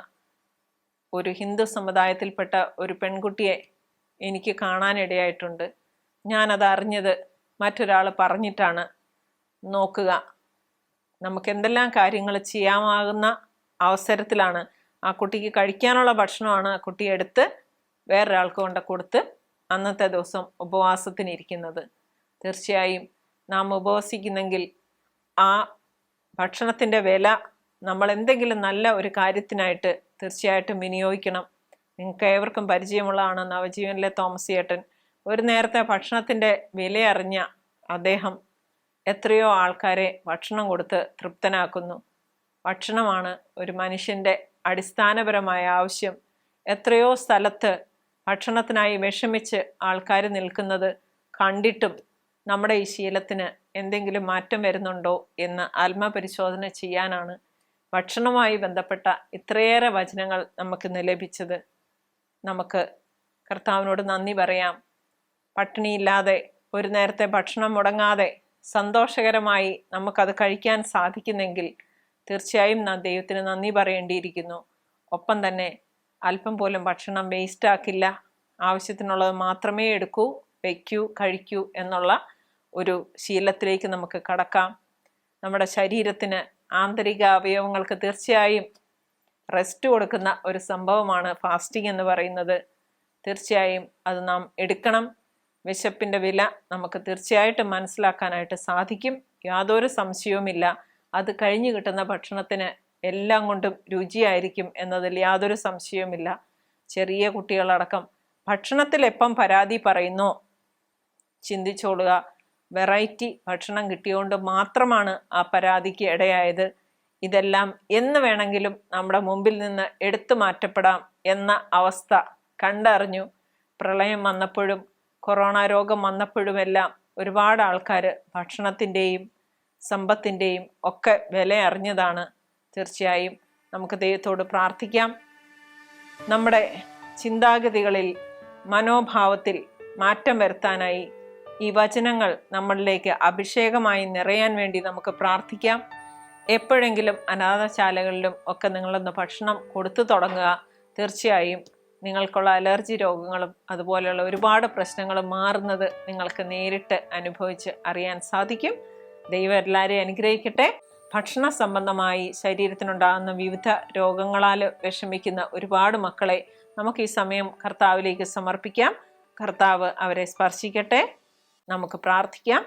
B: ഒരു ഹിന്ദു സമുദായത്തിൽപ്പെട്ട ഒരു പെൺകുട്ടിയെ എനിക്ക് കാണാനിടയായിട്ടുണ്ട്. ഞാനത് അറിഞ്ഞത് മറ്റൊരാൾ പറഞ്ഞിട്ടാണ്. നോക്കുക, നമുക്ക് എന്തെല്ലാം കാര്യങ്ങൾ ചെയ്യാമാകുന്ന അവസരത്തിലാണ് ആ കുട്ടിക്ക് കഴിക്കാനുള്ള ഭക്ഷണമാണ് ആ കുട്ടി എടുത്ത് വേറൊരാൾക്ക് കൊണ്ട് കൊടുത്ത് അന്നത്തെ ദിവസം ഉപവാസത്തിനിരിക്കുന്നത്. തീർച്ചയായും നാം ഉപവസിക്കുന്നെങ്കിൽ ആ ഭക്ഷണത്തിൻ്റെ വില നമ്മൾ എന്തെങ്കിലും നല്ല ഒരു കാര്യത്തിനായിട്ട് തീർച്ചയായിട്ടും വിനിയോഗിക്കണം. നിങ്ങൾക്ക് ഏവർക്കും പരിചയമുള്ളതാണ് നവജീവനിലെ തോമസ് ചേട്ടൻ. ഒരു നേരത്തെ ഭക്ഷണത്തിൻ്റെ വില അറിഞ്ഞ അദ്ദേഹം എത്രയോ ആൾക്കാരെ ഭക്ഷണം കൊടുത്ത് തൃപ്തനാക്കുന്നു. ഭക്ഷണമാണ് ഒരു മനുഷ്യൻ്റെ അടിസ്ഥാനപരമായ ആവശ്യം. എത്രയോ സ്ഥലത്ത് ഭക്ഷണത്തിനായി വിഷമിച്ച് ആൾക്കാർ നിൽക്കുന്നത് കണ്ടിട്ടും നമ്മുടെ ഈ ശീലത്തിന് എന്തെങ്കിലും മാറ്റം വരുന്നുണ്ടോ എന്ന് ആത്മപരിശോധന ചെയ്യാനാണ് ഭക്ഷണവുമായി ബന്ധപ്പെട്ട ഇത്രയേറെ വചനങ്ങൾ നമുക്ക് ലഭിച്ചത്. നമുക്ക് കർത്താവിനോട് നന്ദി പറയാം. പട്ടിണിയില്ലാതെ ഒരു നേരത്തെ ഭക്ഷണം മുടങ്ങാതെ സന്തോഷകരമായി നമുക്കത് കഴിക്കാൻ സാധിക്കുന്നെങ്കിൽ തീർച്ചയായും നാം ദൈവത്തിന് നന്ദി പറയേണ്ടിയിരിക്കുന്നു. ഒപ്പം തന്നെ അല്പം പോലും ഭക്ഷണം വേസ്റ്റാക്കില്ല, ആവശ്യത്തിനുള്ളത് മാത്രമേ എടുക്കൂ, വയ്ക്കൂ, കഴിക്കൂ എന്നുള്ള ഒരു ശീലത്തിലേക്ക് നമുക്ക് കടക്കാം. നമ്മുടെ ശരീരത്തിന്, ആന്തരിക അവയവങ്ങൾക്ക് തീർച്ചയായും റെസ്റ്റ് കൊടുക്കുന്ന ഒരു സംഭവമാണ് ഫാസ്റ്റിംഗ് എന്ന് പറയുന്നത്. തീർച്ചയായും അത് നാം എടുക്കണം. വിശപ്പിൻ്റെ വില നമുക്ക് തീർച്ചയായിട്ടും മനസ്സിലാക്കാനായിട്ട് സാധിക്കും, യാതൊരു സംശയവുമില്ല. അത് കഴിഞ്ഞു കിട്ടുന്ന ഭക്ഷണത്തിന് എല്ലാം കൊണ്ടും രുചിയായിരിക്കും എന്നതിൽ യാതൊരു സംശയവുമില്ല. ചെറിയ കുട്ടികളടക്കം ഭക്ഷണത്തിൽ എപ്പം പരാതി പറയുന്നോ ചിന്തിച്ചോളുക, വെറൈറ്റി ഭക്ഷണം കിട്ടിയോണ്ട് മാത്രമാണ് ആ പരാതിക്ക് ഇടയായത്. ഇതെല്ലാം എന്ന് വേണമെങ്കിലും നമ്മുടെ മുമ്പിൽ നിന്ന് എടുത്തു മാറ്റപ്പെടാം എന്ന അവസ്ഥ കണ്ടറിഞ്ഞു. പ്രളയം വന്നപ്പോഴും കൊറോണ രോഗം വന്നപ്പോഴുമെല്ലാം ഒരുപാട് ആൾക്കാർ ഭക്ഷണത്തിൻ്റെയും സമ്പത്തിൻ്റെയും ഒക്കെ വില അറിഞ്ഞതാണ്. തീർച്ചയായും നമുക്ക് ദൈവത്തോട് പ്രാർത്ഥിക്കാം. നമ്മുടെ ചിന്താഗതികളിൽ, മനോഭാവത്തിൽ മാറ്റം വരുത്താനായി ഈ വചനങ്ങൾ നമ്മളിലേക്ക് അഭിഷേകമായി നിറയാൻ വേണ്ടി നമുക്ക് പ്രാർത്ഥിക്കാം. എപ്പോഴെങ്കിലും അനാഥശാലകളിലും ഒക്കെ നിങ്ങളൊന്ന് ഭക്ഷണം കൊടുത്തു തുടങ്ങുക. തീർച്ചയായും നിങ്ങൾക്കുള്ള അലർജി രോഗങ്ങളും അതുപോലെയുള്ള ഒരുപാട് പ്രശ്നങ്ങളും മാറുന്നത് നിങ്ങൾക്ക് നേരിട്ട് അനുഭവിച്ച് അറിയാൻ സാധിക്കും. ദൈവം എല്ലാവരെയും അനുഗ്രഹിക്കട്ടെ. ഭക്ഷണ സംബന്ധമായി ശരീരത്തിനുണ്ടാകുന്ന വിവിധ രോഗങ്ങളാൽ വിഷമിക്കുന്ന ഒരുപാട് മക്കളെ നമുക്ക് ഈ സമയം കർത്താവിലേക്ക് സമർപ്പിക്കാം. കർത്താവ് അവരെ സ്പർശിക്കട്ടെ. നമുക്ക് പ്രാർത്ഥിക്കാം.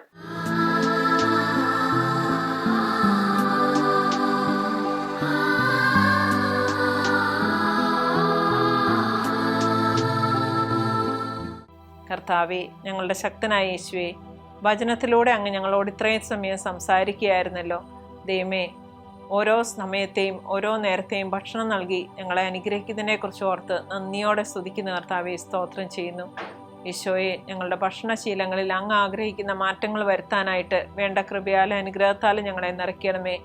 B: കർത്താവെ, ഞങ്ങളുടെ ശക്തനായ യേശുവേ, വചനത്തിലൂടെ അങ്ങ് ഞങ്ങളോട് ഇത്രയും സമയം സംസാരിക്കുകയായിരുന്നല്ലോ. ദൈവമേ, ഓരോ സമയത്തെയും ഓരോ നേരത്തെയും ഭക്ഷണം നൽകി ഞങ്ങളെ അനുഗ്രഹിക്കുന്നതിനെക്കുറിച്ച് ഓർത്ത് നന്ദിയോടെ സ്തുതിക്കുന്ന കർത്താവെ, സ്തോത്രം ചെയ്യുന്നു. ഈശോയെ, ഞങ്ങളുടെ ഭക്ഷണശീലങ്ങളിൽ അങ്ങ് ആഗ്രഹിക്കുന്ന മാറ്റങ്ങൾ വരുത്താനായിട്ട് വേണ്ട കൃപയാലും അനുഗ്രഹത്താലും ഞങ്ങളെ നിറയ്ക്കണമേ.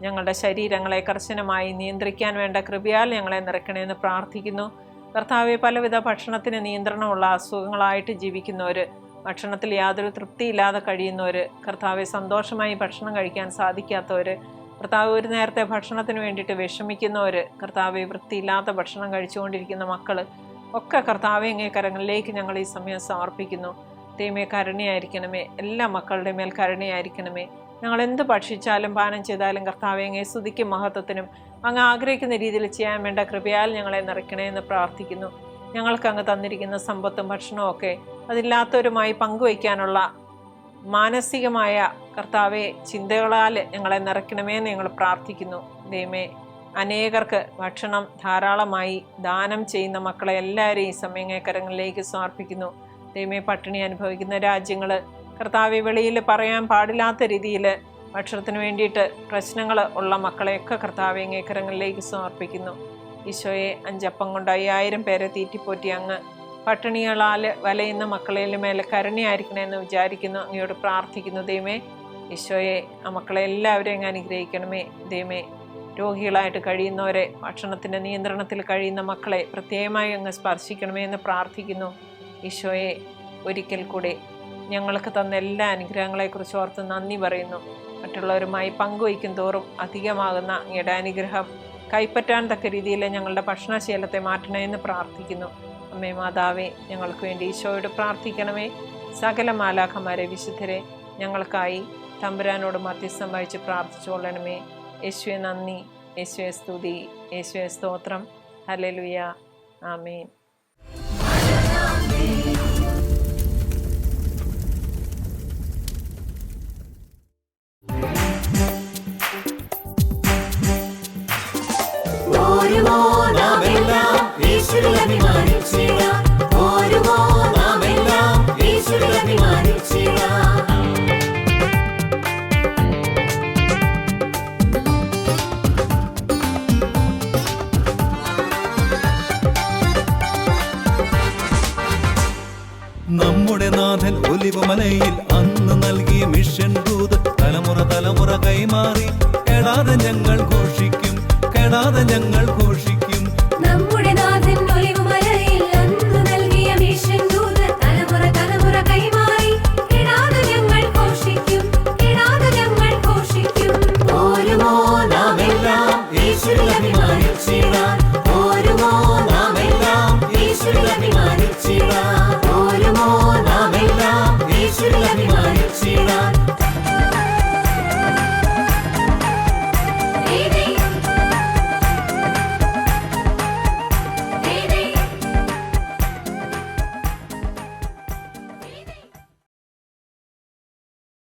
B: ഞങ്ങളുടെ ശരീരങ്ങളെ കർശനമായി നിയന്ത്രിക്കാൻ വേണ്ട കൃപയാൽ ഞങ്ങളെ നിറയ്ക്കണമെന്ന് പ്രാർത്ഥിക്കുന്നു. കർത്താവെ, പലവിധ ഭക്ഷണത്തിന് നിയന്ത്രണമുള്ള അസുഖങ്ങളായിട്ട് ജീവിക്കുന്നവർ, ഭക്ഷണത്തിൽ യാതൊരു തൃപ്തിയില്ലാതെ കഴിയുന്നവർ, കർത്താവെ സന്തോഷമായി ഭക്ഷണം കഴിക്കാൻ സാധിക്കാത്തവർ, കർത്താവ് ഒരു നേരത്തെ ഭക്ഷണത്തിന് വേണ്ടിയിട്ട് വിഷമിക്കുന്നവർ, കർത്താവെ വൃത്തിയില്ലാത്ത ഭക്ഷണം കഴിച്ചുകൊണ്ടിരിക്കുന്ന മക്കൾ ഒക്കെ കർത്താവെ അങ്ങേ കരങ്ങളിലേക്ക് ഞങ്ങൾ ഈ സമയം സമർപ്പിക്കുന്നു. ദൈവമേ, കരുണയായിരിക്കണമേ. എല്ലാ മക്കളുടെ മേൽ കരുണയായിരിക്കണമേ. ഞങ്ങൾ എന്ത് ഭക്ഷിച്ചാലും പാനം ചെയ്താലും കർത്താവെ അങ്ങേ സ്തുതിക്കും മഹത്വത്തിനും അങ്ങ് ആഗ്രഹിക്കുന്ന രീതിയിൽ ചെയ്യാൻ വേണ്ട കൃപയാൽ ഞങ്ങളെ നിറയ്ക്കണേ എന്ന് പ്രാർത്ഥിക്കുന്നു. ഞങ്ങൾക്ക് അങ്ങ് തന്നിരിക്കുന്ന സമ്പത്തും ഭക്ഷണവും ഒക്കെ അതില്ലാത്തവരുമായി പങ്കുവയ്ക്കാനുള്ള മാനസികമായ കർത്താവെ ചിന്തകളാൽ ഞങ്ങളെ നിറയ്ക്കണമേ എന്ന് ഞങ്ങൾ പ്രാർത്ഥിക്കുന്നു. ദൈവമേ, അനേകർക്ക് ഭക്ഷണം ധാരാളമായി ദാനം ചെയ്യുന്ന മക്കളെ എല്ലാവരെയും ഈ സമയക്കരങ്ങളിലേക്ക് സമർപ്പിക്കുന്നു. ദൈവമേ, പട്ടിണി അനുഭവിക്കുന്ന രാജ്യങ്ങൾ, കർത്താവെ വെളിയിൽ പറയാൻ പാടില്ലാത്ത രീതിയിൽ ഭക്ഷണത്തിന് വേണ്ടിയിട്ട് പ്രശ്നങ്ങൾ ഉള്ള മക്കളെയൊക്കെ കർത്താവെ അങ്ങേക്കരങ്ങളിലേക്ക് സമർപ്പിക്കുന്നു. ഈശോയെ, 5 അപ്പം കൊണ്ട് 5000 പേരെ തീറ്റിപ്പോറ്റി അങ്ങ് പട്ടിണികളാൽ വലയുന്ന മക്കളുടെ മേലെ കരുണയായിരിക്കണമെന്ന് വിചാരിക്കുന്നു. അങ്ങയോട് പ്രാർത്ഥിക്കുന്നു. ദൈവമേ, ഈശോയെ, ആ മക്കളെ എല്ലാവരെയും അങ്ങ് അനുഗ്രഹിക്കണമേ. ദൈവമേ, രോഗികളായിട്ട് കഴിയുന്നവരെ, ഭക്ഷണത്തിൻ്റെ നിയന്ത്രണത്തിൽ കഴിയുന്ന മക്കളെ പ്രത്യേകമായി അങ്ങ് സ്പർശിക്കണമേ എന്ന് പ്രാർത്ഥിക്കുന്നു. ഈശോയെ, ഒരിക്കൽ കൂടെ ഞങ്ങൾക്ക് തന്ന എല്ലാ അനുഗ്രഹങ്ങളെക്കുറിച്ച് ഓർത്ത് നന്ദി പറയുന്നു. മറ്റുള്ളവരുമായി പങ്കുവയ്ക്കും തോറും അധികമാകുന്ന അങ്ങയുടെ അനുഗ്രഹം കൈപ്പറ്റാൻ തക്ക രീതിയിൽ ഞങ്ങളുടെ ഭക്ഷണശീലത്തെ മാറ്റണമെന്ന് പ്രാർത്ഥിക്കുന്നു. അമ്മേ മാതാവേ, ഞങ്ങൾക്ക് വേണ്ടി ഈശോയോട് പ്രാർത്ഥിക്കണമേ. സകല മാലാഖമാരെ, വിശുദ്ധരെ ഞങ്ങൾക്കായി തമ്പുരാനോട് മധ്യസ്ഥം വഹിച്ച് പ്രാർത്ഥിച്ചുകൊള്ളണമേ. യേശുവെ നന്ദി, യേശുവെ സ്തുതി, യേശുവെ സ്തോത്രം. ഹല്ലേലൂയ, ആമേൻ.
A: നമ്മുടെ നാഥൻ ഒലിവുമലയിൽ അന്ന് നൽകിയ മിഷൻ ദൂത് തലമുറ തലമുറ കൈമാറി കെടാതെ ഞങ്ങൾ ഘോഷിക്കും, കെടാതെ ഞങ്ങൾ ഘോഷിക്കും.